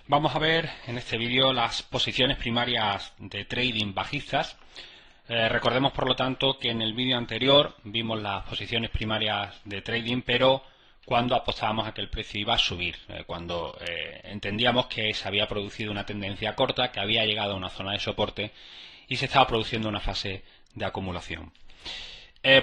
Vamos a ver en este vídeo las posiciones primarias de trading bajistas. Recordemos por lo tanto que en el vídeo anterior vimos las posiciones primarias de trading, pero cuando apostábamos a que el precio iba a subir, cuando entendíamos que se había producido una tendencia corta, que había llegado a una zona de soporte y se estaba produciendo una fase de acumulación.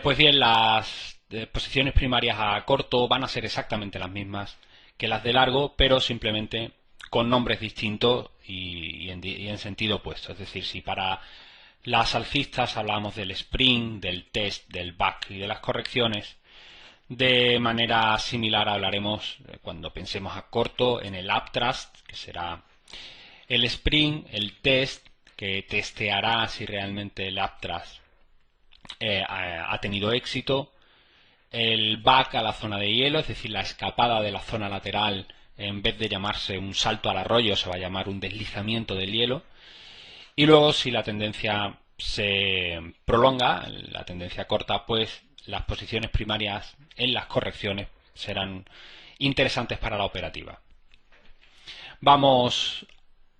Pues bien, las posiciones primarias a corto van a ser exactamente las mismas que las de largo, pero simplemente con nombres distintos y en sentido opuesto. Es decir, si para las alcistas hablamos del sprint, del test, del back y de las correcciones, de manera similar hablaremos cuando pensemos a corto en el uptrust, que será el sprint, el test, que testeará si realmente el uptrust ha tenido éxito, el back a la zona de hielo, es decir, la escapada de la zona lateral, en vez de llamarse un salto al arroyo, se va a llamar un deslizamiento del hielo. Y luego, si la tendencia se prolonga, la tendencia corta, pues las posiciones primarias en las correcciones serán interesantes para la operativa. Vamos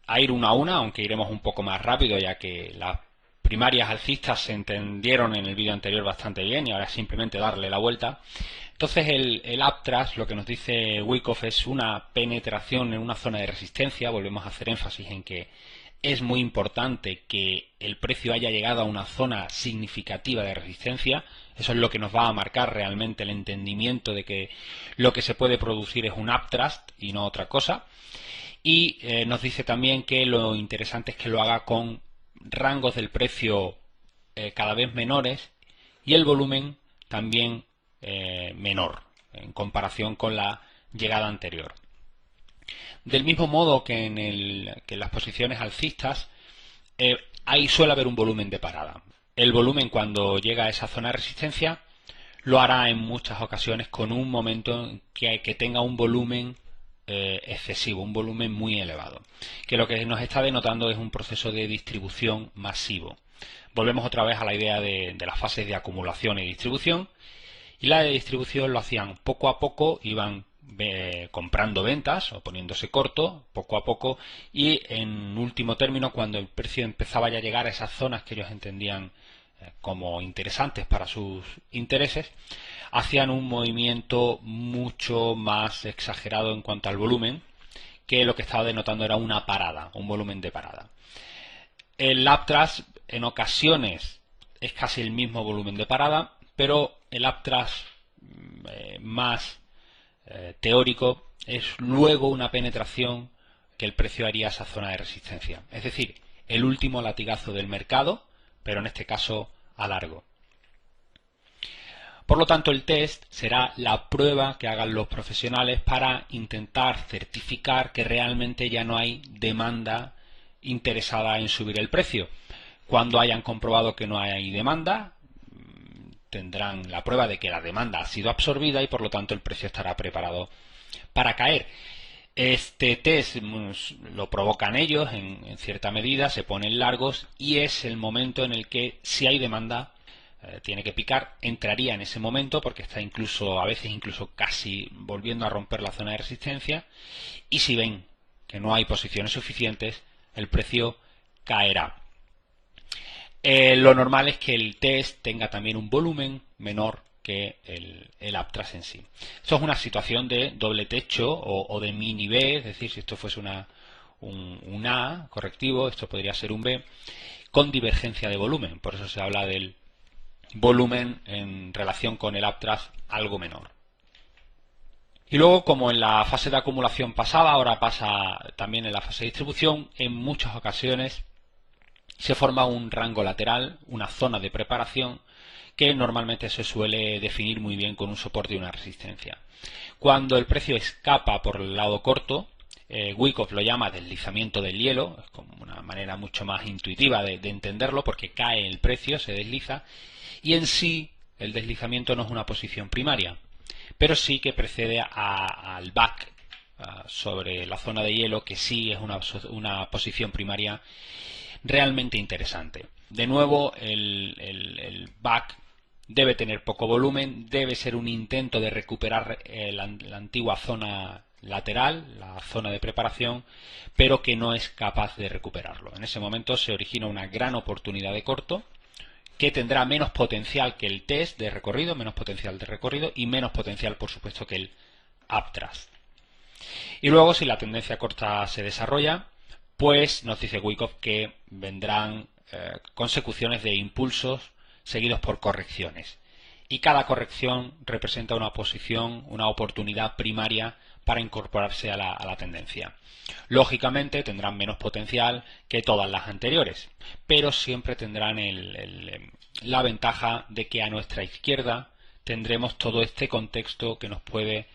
a ir una a una, aunque iremos un poco más rápido, ya que las primarias alcistas se entendieron en el vídeo anterior bastante bien y ahora es simplemente darle la vuelta. Entonces el uptrust, lo que nos dice Wyckoff, es una penetración en una zona de resistencia. Volvemos a hacer énfasis en que es muy importante que el precio haya llegado a una zona significativa de resistencia. Eso es lo que nos va a marcar realmente el entendimiento de que lo que se puede producir es un uptrust y no otra cosa. Y nos dice también que lo interesante es que lo haga con rangos del precio cada vez menores y el volumen también menor en comparación con la llegada anterior. Del mismo modo que en las posiciones alcistas, ahí suele haber un volumen de parada. El volumen, cuando llega a esa zona de resistencia, lo hará en muchas ocasiones con un momento que tenga un volumen excesivo, un volumen muy elevado, que lo que nos está denotando es un proceso de distribución masivo. Volvemos otra vez a la idea de las fases de acumulación y distribución, y la de distribución lo hacían poco a poco, iban comprando ventas o poniéndose corto poco a poco, y en último término, cuando el precio empezaba ya a llegar a esas zonas que ellos entendían como interesantes para sus intereses, hacían un movimiento mucho más exagerado en cuanto al volumen, que lo que estaba denotando era una parada, un volumen de parada. El uptrust en ocasiones es casi el mismo volumen de parada, pero el uptrust más teórico es luego una penetración que el precio haría a esa zona de resistencia. Es decir, el último latigazo del mercado, pero en este caso a largo. Por lo tanto, el test será la prueba que hagan los profesionales para intentar certificar que realmente ya no hay demanda interesada en subir el precio. Cuando hayan comprobado que no hay demanda, tendrán la prueba de que la demanda ha sido absorbida y por lo tanto el precio estará preparado para caer. Este test lo provocan ellos en cierta medida, se ponen largos y es el momento en el que, si hay demanda, tiene que picar, entraría en ese momento porque está a veces incluso casi volviendo a romper la zona de resistencia, y si ven que no hay posiciones suficientes, el precio caerá. Lo normal es que el test tenga también un volumen menor que el uptrust en sí. Esto es una situación de doble techo o de mini B, es decir, si esto fuese un A correctivo, esto podría ser un B, con divergencia de volumen. Por eso se habla del volumen en relación con el uptrust algo menor. Y luego, como en la fase de acumulación pasaba, ahora pasa también en la fase de distribución, en muchas ocasiones se forma un rango lateral, una zona de preparación, que normalmente se suele definir muy bien con un soporte y una resistencia. Cuando el precio escapa por el lado corto, Wyckoff lo llama deslizamiento del hielo, es como una manera mucho más intuitiva de entenderlo, porque cae el precio, se desliza, y en sí el deslizamiento no es una posición primaria, pero sí que precede al back sobre la zona de hielo, que sí es una posición primaria realmente interesante. De nuevo, el back debe tener poco volumen, debe ser un intento de recuperar la antigua zona lateral, la zona de preparación, pero que no es capaz de recuperarlo. En ese momento se origina una gran oportunidad de corto que tendrá menos potencial que el test de recorrido, menos potencial de recorrido y menos potencial, por supuesto, que el upthrust. Y luego, si la tendencia corta se desarrolla, pues nos dice Wyckoff que vendrán consecuciones de impulsos seguidos por correcciones. Y cada corrección representa una posición, una oportunidad primaria para incorporarse a la tendencia. Lógicamente tendrán menos potencial que todas las anteriores, pero siempre tendrán la ventaja de que a nuestra izquierda tendremos todo este contexto que nos puede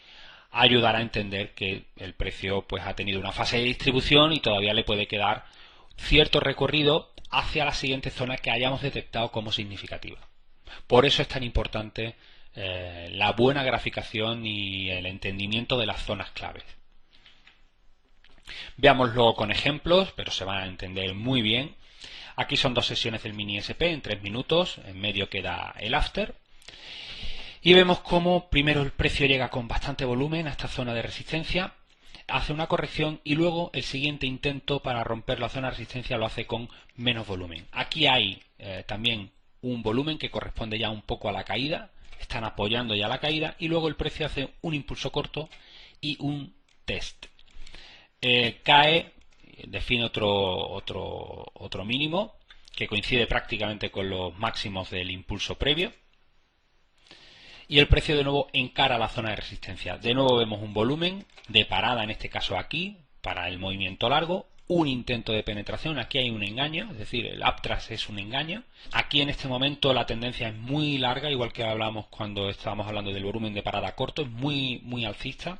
ayudar a entender que el precio pues ha tenido una fase de distribución y todavía le puede quedar cierto recorrido hacia la siguiente zona que hayamos detectado como significativa. Por eso es tan importante la buena graficación y el entendimiento de las zonas claves. Veámoslo con ejemplos, pero se van a entender muy bien. Aquí son dos sesiones del mini SP en 3 minutos, en medio queda el after. Y vemos cómo primero el precio llega con bastante volumen a esta zona de resistencia, hace una corrección y luego el siguiente intento para romper la zona de resistencia lo hace con menos volumen. Aquí hay también un volumen que corresponde ya un poco a la caída, están apoyando ya la caída y luego el precio hace un impulso corto y un test. Cae, define otro mínimo que coincide prácticamente con los máximos del impulso previo. Y el precio de nuevo encara la zona de resistencia. De nuevo vemos un volumen de parada, en este caso aquí, para el movimiento largo. Un intento de penetración, aquí hay un engaño, es decir, el uptrust es un engaño. Aquí en este momento la tendencia es muy larga, igual que hablamos cuando estábamos hablando del volumen de parada corto, es muy alcista.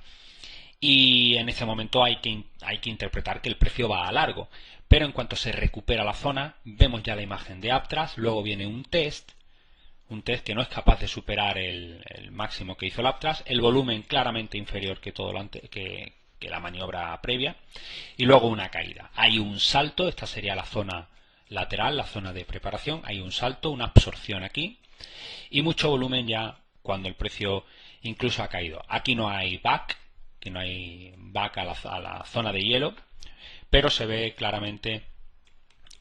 Y en este momento hay que interpretar que el precio va a largo. Pero en cuanto se recupera la zona, vemos ya la imagen de uptrust, luego viene un test que no es capaz de superar el máximo que hizo el uptrust, el volumen claramente inferior que todo que la maniobra previa, y luego una caída. Hay un salto, esta sería la zona lateral, la zona de preparación, hay un salto, una absorción aquí, y mucho volumen ya cuando el precio incluso ha caído. Aquí no hay back, que no hay back a la zona de hielo, pero se ve claramente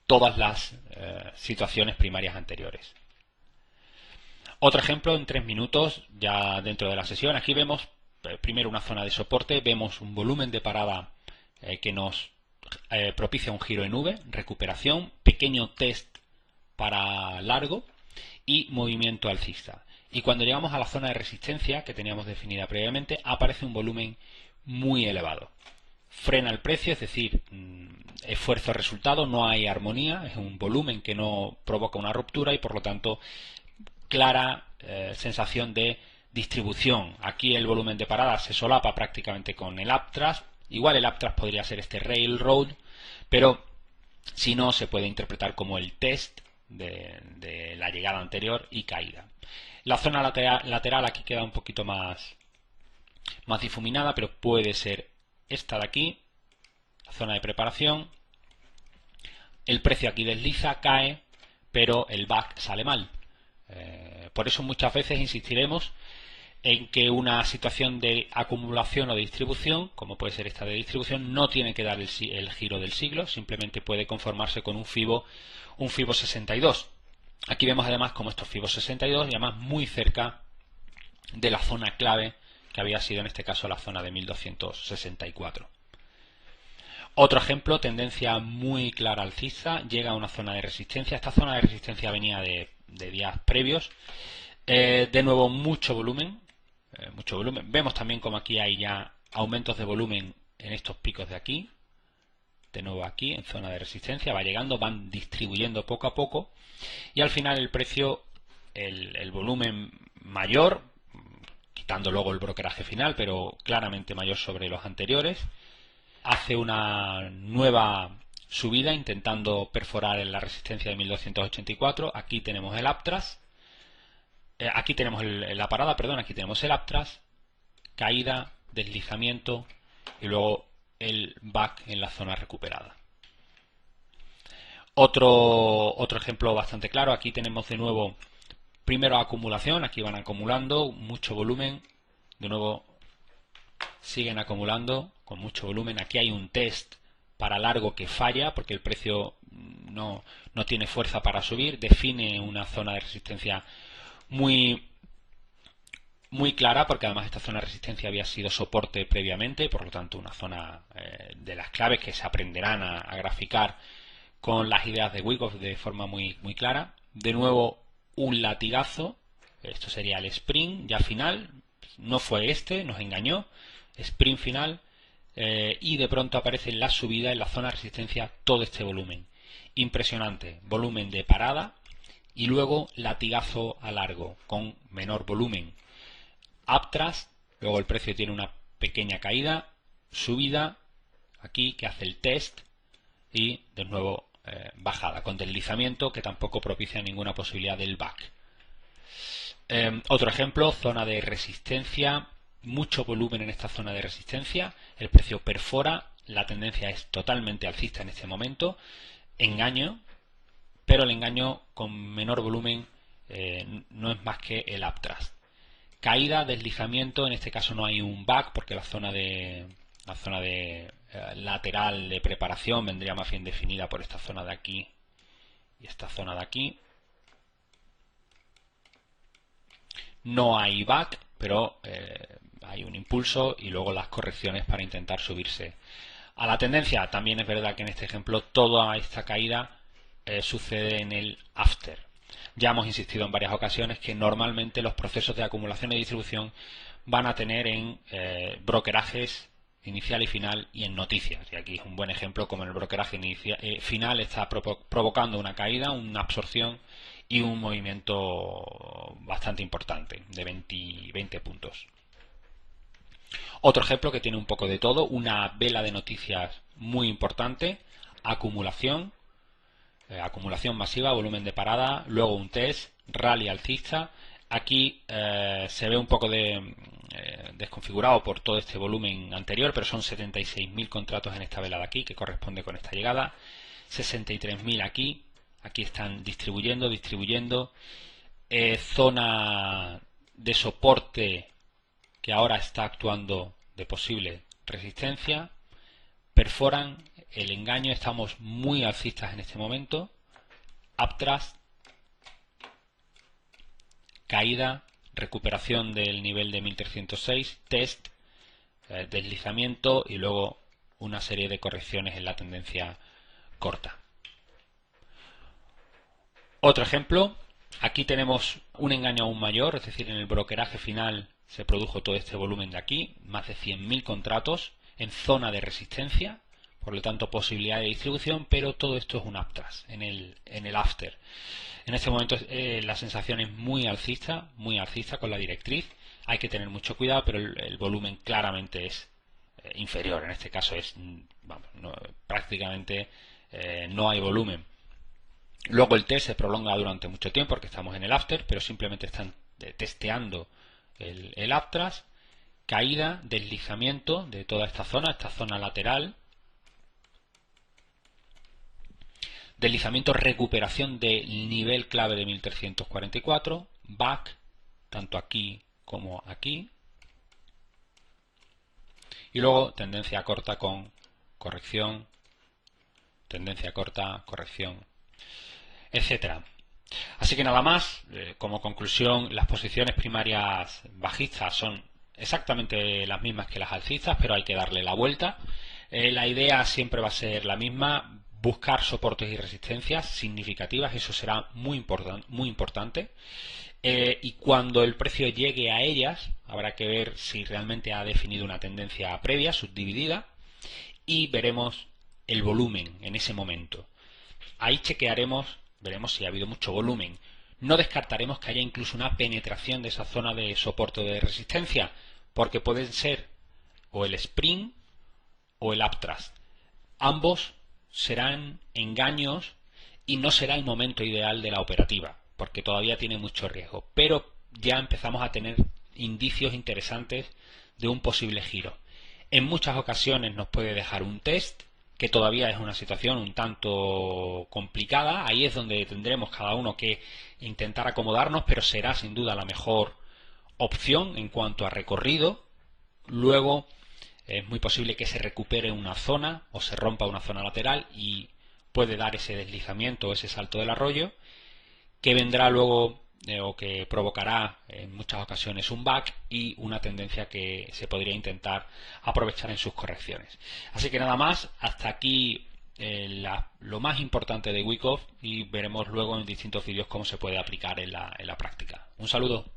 todas las situaciones primarias anteriores. Otro ejemplo en 3 minutos, ya dentro de la sesión. Aquí vemos primero una zona de soporte, vemos un volumen de parada que nos propicia un giro en V, recuperación, pequeño test para largo y movimiento alcista. Y cuando llegamos a la zona de resistencia que teníamos definida previamente, aparece un volumen muy elevado. Frena el precio, es decir, esfuerzo-resultado, no hay armonía, es un volumen que no provoca una ruptura y por lo tanto clara sensación de distribución. Aquí el volumen de parada se solapa prácticamente con el uptrust. Igual el uptrust podría ser este railroad, pero si no se puede interpretar como el test de la llegada anterior y caída. La zona lateral aquí queda un poquito más difuminada, pero puede ser esta de aquí, la zona de preparación. El precio aquí desliza, cae, pero el back sale mal. Por eso muchas veces insistiremos en que una situación de acumulación o de distribución, como puede ser esta de distribución, no tiene que dar el giro del siglo, simplemente puede conformarse con un FIBO 62. Aquí vemos además como estos FIBO 62 y además muy cerca de la zona clave que había sido en este caso la zona de 1264. Otro ejemplo, tendencia muy clara alcista, llega a una zona de resistencia. Esta zona de resistencia venía de días previos. De nuevo mucho volumen. Vemos también como aquí hay ya aumentos de volumen en estos picos de aquí. De nuevo aquí en zona de resistencia, va llegando, van distribuyendo poco a poco. Y al final el precio, el volumen mayor, quitando luego el brokeraje final, pero claramente mayor sobre los anteriores, hace una nueva subida intentando perforar en la resistencia de 1284. Aquí tenemos el uptrust, aquí tenemos la parada, perdón, aquí tenemos el uptrust, caída, deslizamiento y luego el back en la zona recuperada. Otro ejemplo bastante claro, aquí tenemos de nuevo primero acumulación, aquí van acumulando mucho volumen, de nuevo siguen acumulando con mucho volumen. Aquí hay un test para largo que falla porque el precio no tiene fuerza para subir, define una zona de resistencia muy clara, porque además esta zona de resistencia había sido soporte previamente, por lo tanto una zona de las claves que se aprenderán a graficar con las ideas de Wyckoff de forma muy clara. De nuevo un latigazo, esto sería el sprint ya final, no fue este, nos engañó, sprint final, y de pronto aparece en la subida, en la zona de resistencia, todo este volumen. Impresionante, volumen de parada y luego latigazo a largo con menor volumen. Uptrust, luego el precio tiene una pequeña caída, subida, aquí que hace el test y de nuevo bajada, con deslizamiento que tampoco propicia ninguna posibilidad del back. Otro ejemplo, zona de resistencia, mucho volumen en esta zona de resistencia, el precio perfora, la tendencia es totalmente alcista en este momento, engaño, pero el engaño con menor volumen no es más que el uptrust. Caída, deslizamiento, en este caso no hay un back porque la zona de lateral de preparación vendría más bien definida por esta zona de aquí y esta zona de aquí. No hay back, pero hay un impulso y luego las correcciones para intentar subirse a la tendencia. También es verdad que en este ejemplo toda esta caída sucede en el after. Ya hemos insistido en varias ocasiones que normalmente los procesos de acumulación y distribución van a tener en brokerajes inicial y final y en noticias. Y aquí es un buen ejemplo como en el brokeraje final está provocando una caída, una absorción y un movimiento bastante importante de 20 puntos. Otro ejemplo que tiene un poco de todo, una vela de noticias muy importante, acumulación masiva, volumen de parada, luego un test, rally alcista. Aquí se ve un poco desconfigurado por todo este volumen anterior, pero son 76.000 contratos en esta vela de aquí, que corresponde con esta llegada. 63.000 aquí. Aquí están distribuyendo. Zona de soporte que ahora está actuando de posible resistencia. Perforan el engaño, estamos muy alcistas en este momento. Uptrust, caída, recuperación del nivel de 1306, test, deslizamiento y luego una serie de correcciones en la tendencia corta. Otro ejemplo, aquí tenemos un engaño aún mayor, es decir, en el brokeraje final se produjo todo este volumen de aquí, más de 100.000 contratos en zona de resistencia, por lo tanto posibilidad de distribución, pero todo esto es un uptrust en el after. En este momento la sensación es muy alcista con la directriz, hay que tener mucho cuidado, pero el volumen claramente es inferior, en este caso es prácticamente no hay volumen. Luego el test se prolonga durante mucho tiempo porque estamos en el after, pero simplemente están testeando el uptrust, caída, deslizamiento de toda esta zona lateral, deslizamiento, recuperación del nivel clave de 1344, back, tanto aquí como aquí, y luego tendencia corta con corrección, tendencia corta, corrección, etcétera. Así que nada más, como conclusión, las posiciones primarias bajistas son exactamente las mismas que las alcistas, pero hay que darle la vuelta. La idea siempre va a ser la misma, buscar soportes y resistencias significativas, eso será muy importante. Y cuando el precio llegue a ellas, habrá que ver si realmente ha definido una tendencia previa, subdividida, y veremos el volumen en ese momento. Ahí chequearemos, veremos si ha habido mucho volumen. No descartaremos que haya incluso una penetración de esa zona de soporte de resistencia, porque pueden ser o el sprint o el uptrust. Ambos serán engaños y no será el momento ideal de la operativa, porque todavía tiene mucho riesgo. Pero ya empezamos a tener indicios interesantes de un posible giro. En muchas ocasiones nos puede dejar un test, que todavía es una situación un tanto complicada. Ahí es donde tendremos cada uno que intentar acomodarnos, pero será sin duda la mejor opción en cuanto a recorrido. Luego es muy posible que se recupere una zona o se rompa una zona lateral y puede dar ese deslizamiento o ese salto del arroyo, que vendrá luego o que provocará en muchas ocasiones un back y una tendencia que se podría intentar aprovechar en sus correcciones. Así que nada más, hasta aquí lo más importante de Wyckoff, y veremos luego en distintos vídeos cómo se puede aplicar en la práctica. Un saludo.